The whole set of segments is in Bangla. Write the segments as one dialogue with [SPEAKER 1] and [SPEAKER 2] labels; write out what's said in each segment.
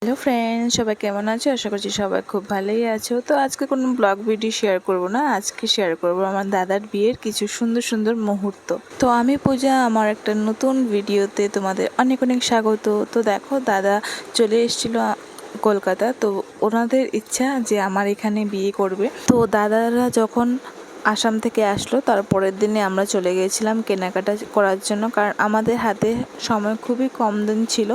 [SPEAKER 1] হ্যালো ফ্রেন্ডস, সবাই কেমন আছো? আশা করছি সবাই খুব ভালোই আছো। তো আজকে কোনো ব্লগ ভিডিও শেয়ার করব না, আজকে শেয়ার করব আমার দাদার বিয়ের কিছু সুন্দর সুন্দর মুহূর্ত। তো আমি পূজা, আমার একটা নতুন ভিডিওতে তোমাদের অনেক অনেক স্বাগত। তো দেখো, দাদা চলে এসেছিলো কলকাতা। তো ওনাদের ইচ্ছা যে আমার এখানে বিয়ে করবে। তো দাদারা যখন আসাম থেকে আসলো, তারপরের দিনে আমরা চলে গিয়েছিলাম কেনাকাটা করার জন্য, কারণ আমাদের হাতে সময় খুবই কম দিন ছিল।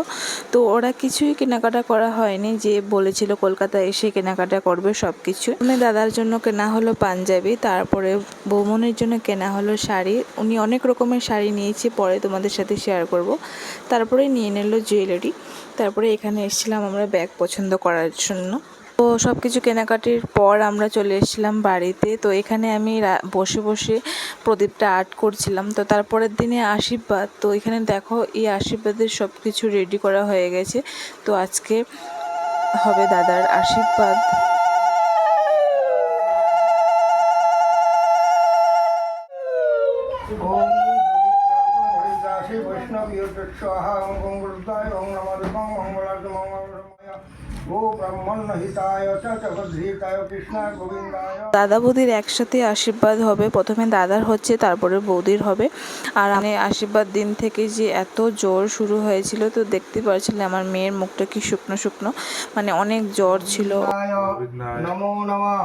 [SPEAKER 1] তো ওরা কিছুই কেনাকাটা করা হয়নি, যে বলেছিল কলকাতায় এসে কেনাকাটা করবে সব কিছু। দাদার জন্য কেনা হলো পাঞ্জাবি, তারপরে বৌমনির জন্য কেনা হলো শাড়ি। উনি অনেক রকমের শাড়ি নিয়েছে, পরে তোমাদের সাথে শেয়ার করব। তারপরে নিয়ে নিল জুয়েলারি। তারপরে এখানে এসেছিলাম আমরা ব্যাগ পছন্দ করার জন্য। তো সব কিছু কেনাকাটির পর আমরা চলে এসেছিলাম বাড়িতে। তো এখানে আমি বসে বসে প্রদীপটা আর্ট করছিলাম। তো তারপরের দিনে আশীর্বাদ। তো এখানে দেখো, এই আশীর্বাদের সব কিছু রেডি করা হয়ে গেছে। তো আজকে হবে দাদার আশীর্বাদ। দাদা বৌদির একসাথে আশীর্বাদ হবে। প্রথমে দাদার হচ্ছে, তারপরে বৌদির হবে। আর আমি আশীর্বাদ দিন থেকে যে এত জ্বর শুরু হয়েছিল, তো দেখতে পাচ্ছিলাম আমার মেয়ের মুখটা কি শুকনো শুকনো, মানে অনেক জ্বর ছিল। নমো নমঃ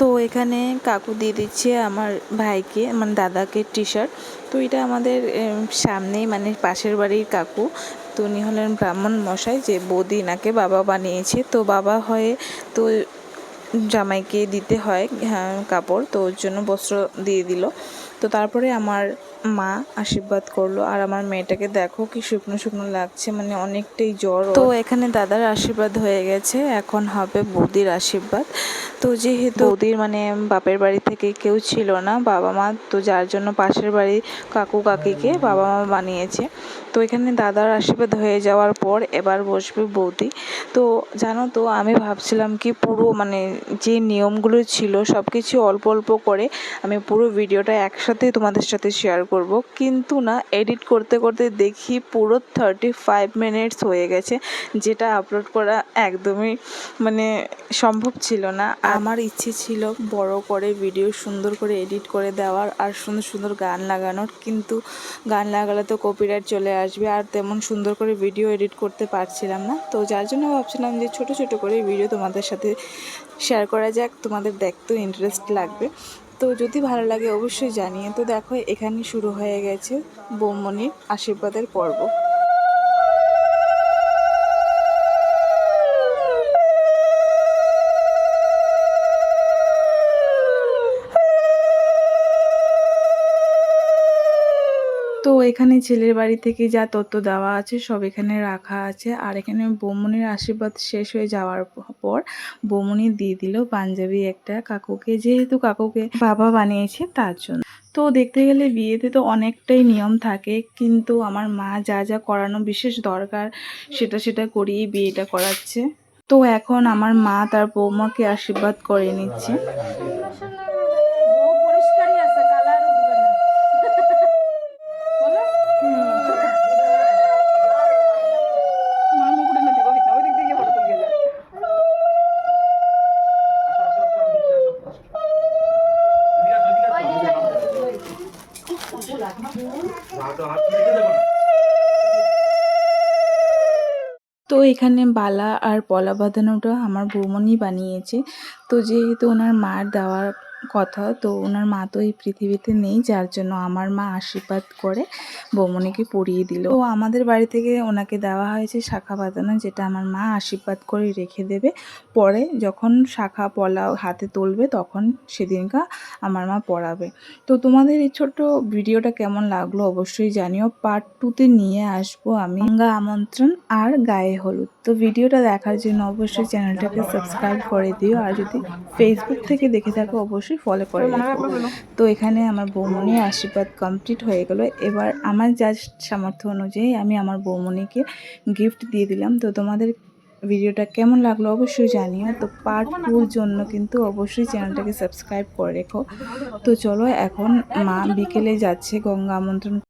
[SPEAKER 1] তো এখানে কাকু দিয়ে দিচ্ছে আমার ভাইকে, মানে দাদাকে টি শার্ট। তো এটা আমাদের সামনেই, মানে পাশের বাড়ির কাকু। তো উনি হলেন ব্রাহ্মণ মশাই, যে বৌদি এনাকে বাবা বানিয়েছে। তো বাবা হয়ে তো জামাইকে দিতে হয় কাপড়, তো ওর জন্য বস্ত্র দিয়ে দিল। তো তারপরে আমার মা আশীর্বাদ করলো। আর আমার মেয়েটাকে দেখো কি শুকনো শুকনো লাগছে, মানে অনেকটাই জ্বর। তো এখানে দাদার আশীর্বাদ হয়ে গেছে, এখন হবে বৌদির আশীর্বাদ। তো যেহেতু বৌদির মানে বাপের বাড়ি থেকে কেউ ছিল না, বাবা মা, তো যার জন্য পাশের বাড়ি কাকু কাকিকে বাবা মা বানিয়েছে। তো এখানে দাদার আশীর্বাদ হয়ে যাওয়ার পর এবার বসবে বৌদি। তো জানো তো, আমি ভাবছিলাম কি পুরো মানে যে নিয়মগুলো ছিল সব কিছু অল্প অল্প করে আমি পুরো ভিডিওটা একসাথে তোমাদের সাথে শেয়ার করব, কিন্তু না, এডিট করতে করতে দেখি পুরো 35 মিনিটস হয়ে গেছে, যেটা আপলোড করা একদমই মানে সম্ভব ছিল না। আমার ইচ্ছে ছিল বড় করে ভিডিও সুন্দর করে এডিট করে দেওয়ার আর সুন্দর সুন্দর গান লাগানোর, কিন্তু গান লাগালে তো কপিরাইট চলে আসবে, আর তেমন সুন্দর করে ভিডিও এডিট করতে পারছিলাম না। তো যার জন্য ভাবছিলাম যে ছোট ছোট করে ভিডিও তোমাদের সাথে শেয়ার করা যাক, তোমাদের দেখতেও ইন্টারেস্ট লাগবে। তো যদি ভালো লাগে অবশ্যই জানিয়ে। তো দেখো, এখানে শুরু হয়ে গেছে বৌমনির আশীর্বাদের পর্ব। তো এখানে ছেলের বাড়ি থেকে যা তথ্য দেওয়া আছে সব এখানে রাখা আছে। আর এখানে বৌমনির আশীর্বাদ শেষ হয়ে যাওয়ার পর বৌমনি দিয়ে দিল পাঞ্জাবি একটা কাকুকে, যেহেতু কাকুকে বাবা বানিয়েছে তার জন্য। তো দেখতে গেলে বিয়েতে তো অনেকটাই নিয়ম থাকে, কিন্তু আমার মা যা যা করানো বিশেষ দরকার সেটা করিয়ে বিয়েটা করাচ্ছে। তো এখন আমার মা তার বৌমাকে আশীর্বাদ করে নিচ্ছে। তো এখানে বালা আর পলা বাঁধানোটা আমার বৌমনি বানিয়েছে। তো যেহেতু ওনার মার দেওয়ার কথা, তো ওনার মা তো এই পৃথিবীতে নেই, যার জন্য আমার মা আশীর্বাদ করে বৌমনিকে পরিয়ে দিল। তো আমাদের বাড়ি থেকে ওনাকে দেওয়া হয়েছে শাখা বাঁধানো, যেটা আমার মা আশীর্বাদ করে রেখে দেবে। পরে যখন শাখা পলা হাতে তুলবে তখন সেদিনকা আমার মা পরাবে। তো তোমাদের এই ছোট্ট ভিডিওটা কেমন লাগলো অবশ্যই জানিও। পার্ট 2তে নিয়ে আসবো আমি গঙ্গা আমন্ত্রণ আর গায়ে হলুদ। তো ভিডিওটা দেখার জন্য অবশ্যই চ্যানেলটাকে সাবস্ক্রাইব করে দিও, আর যদি ফেসবুক থেকে দেখে থাকো অবশ্যই ফলো করে রেখো। তো এখানে আমার বৌমনির আশীর্বাদ কমপ্লিট হয়ে গেল। এবার আমার যা সামর্থ্য অনুযায়ী আমি আমার বৌমনিকে গিফট দিয়ে দিলাম। তো তোমাদের ভিডিওটা কেমন লাগলো অবশ্যই জানিও। তো পার্ট 2-র জন্য কিন্তু অবশ্যই চ্যানেলটাকে সাবস্ক্রাইব করে রেখো। তো চলো, এখন মা বিকেলে যাচ্ছে গঙ্গা আমন্ত্রণ